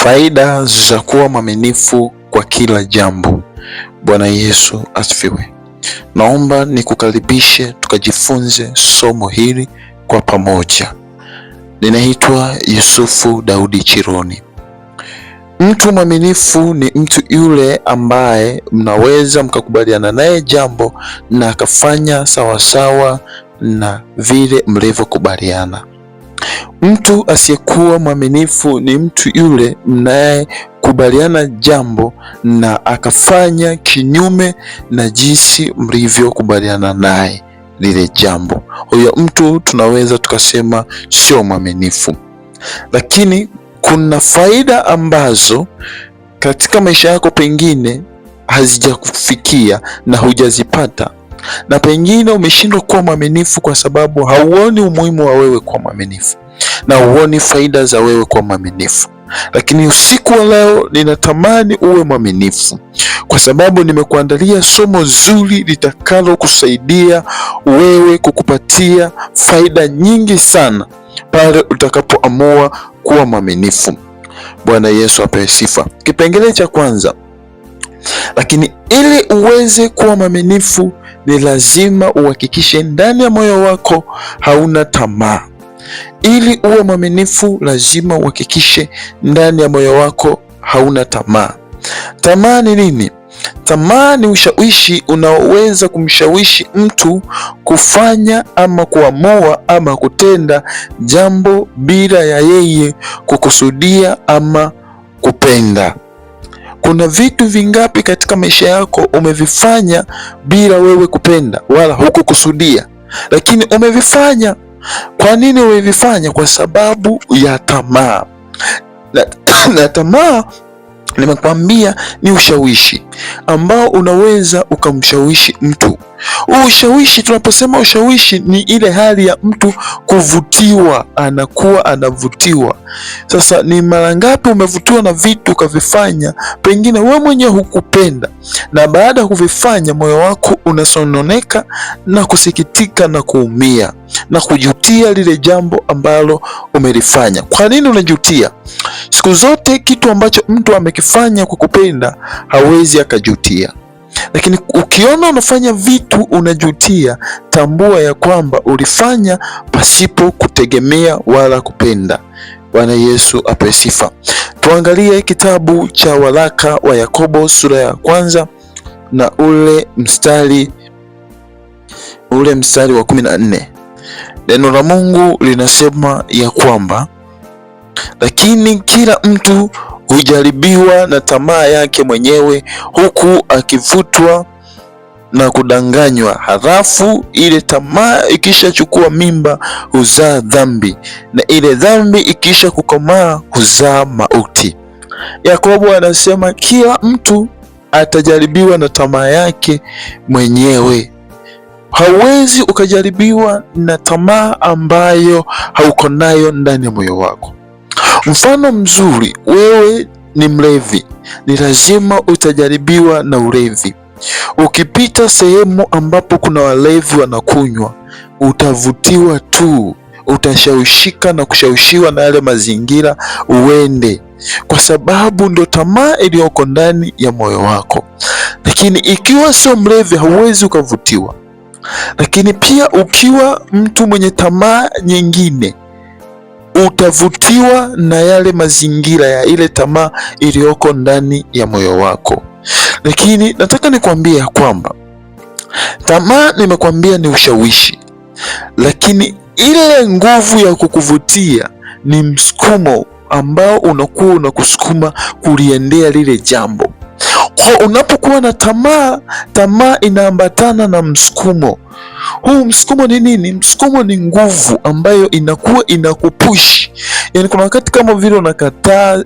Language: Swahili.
Faida za kuwa mwaminifu kwa kila jambo. Bwana Yesu asifiwe. Naomba nikukaribishe tukajifunze somo hili kwa pamoja. Ninaitwa Yusufu Daudi Chironi. Mtu mwaminifu ni mtu yule ambaye mnaweza mkakubaliana naye jambo na akafanya sawasawa na vile mlivyokubaliana. Mtu asiyekuwa mwaminifu ni mtu yule mnayekubaliana jambo na akafanya kinyume na jinsi mlivyokubaliana naye lile jambo. Huyo mtu tunaweza tukasema sio mwaminifu. Lakini kuna faida ambazo katika maisha yako pengine hazijakufikia na hujazipata, na pengine umeshindwa kuwa mwaminifu kwa sababu hauoni umuhimu wa wewe kuwa mwaminifu na huoni faida za wewe kuwa mwaminifu. Lakini usiku wa leo ninatamani uwe mwaminifu, kwa sababu nimekuandalia somo zuri litakalo kusaidia wewe, kukupatia faida nyingi sana pale utakapoamua kuwa mwaminifu. Bwana Yesu apewe sifa. Kipengele cha kwanza, lakini ili uweze kuwa mwaminifu ni lazima uhakikishe ndani ya moyo wako hauna tamaa. Ili uwe mwaminifu lazima uhakikishe ndani ya moyo wako hauna tamaa. Tamaa ni nini? Tamaa ni ushawishi unaoweza kumshawishi mtu kufanya ama kuamua ama kutenda jambo bila ya yeye kukusudia ama kupenda. Kuna vitu vingapi katika maisha yako umevifanya bila wewe kupenda wala hukukusudia, lakini umevifanya. Kwa nini umevifanya? Kwa sababu ya tamaa. Na tamaa nimekwambia ni ushawishi ambao unaweza ukamshawishi mtu. Ushawishi, tunaposema ushawishi, ni ile hali ya mtu kuvutiwa, anakuwa anavutiwa. Sasa ni mara ngapi umevutiwa na vitu ukavifanya, pengine wewe mwenyewe hukupenda, na baada ya kuvifanya moyo wako unasononeka na kusikitika na kuumia na kujutia lile jambo ambalo umelifanya. Kwa nini unajutia? Siku zote kitu ambacho mtu amekifanya kwa kupenda hawezi akajutia. Lakini ukiona unafanya vitu unajutia, tambua ya kwamba ulifanya pasipo kutegemea wala kupenda. Bwana Yesu apewe sifa. Tuangalie kitabu cha waraka wa Yakobo sura ya kwanza na ule mstari wa 14. Neno la Mungu linasema ya kwamba, lakini kila mtu hujaribiwa na tamaa yake mwenyewe, huku akivutwa na kudanganywa. Halafu ile tamaa ikishachukua mimba huzaa dhambi, na ile dhambi ikisha kukomaa huzaa mauti. Yakobo anasema kila mtu atajaribiwa na tamaa yake mwenyewe. Hauwezi ukajaribiwa na tamaa ambayo hauko nayo ndani ya moyo wako. Mfano mzuri, wewe ni mlevi, ni lazima utajaribiwa na ulevi. Ukipita sehemu ambapo kuna walevi wanakunywa, utavutiwa tu, utashawishika na kushawishiwa na yale mazingira uende, kwa sababu ndo tamaa iliyoko ndani ya moyo wako. Lakini ikiwa sio mlevi, hauwezi ukavutiwa. Lakini pia ukiwa mtu mwenye tamaa nyingine, utavutiwa na yale mazingira ya ile tamaa iliyoko ndani ya moyo wako. Lakini nataka nikwambie ya kwamba tamaa, nimekwambia ni ushawishi, lakini ile nguvu ya kukuvutia ni msukumo ambao unakuwa unakusukuma kuliendea lile jambo. Kwa unapokuwa na tamaa, tamaa inaambatana na msukumo. Huu msukumo ni nini? Msukumo ni nguvu ambayo inakuwa inakupush. Yaani kuna wakati kama vile unakataa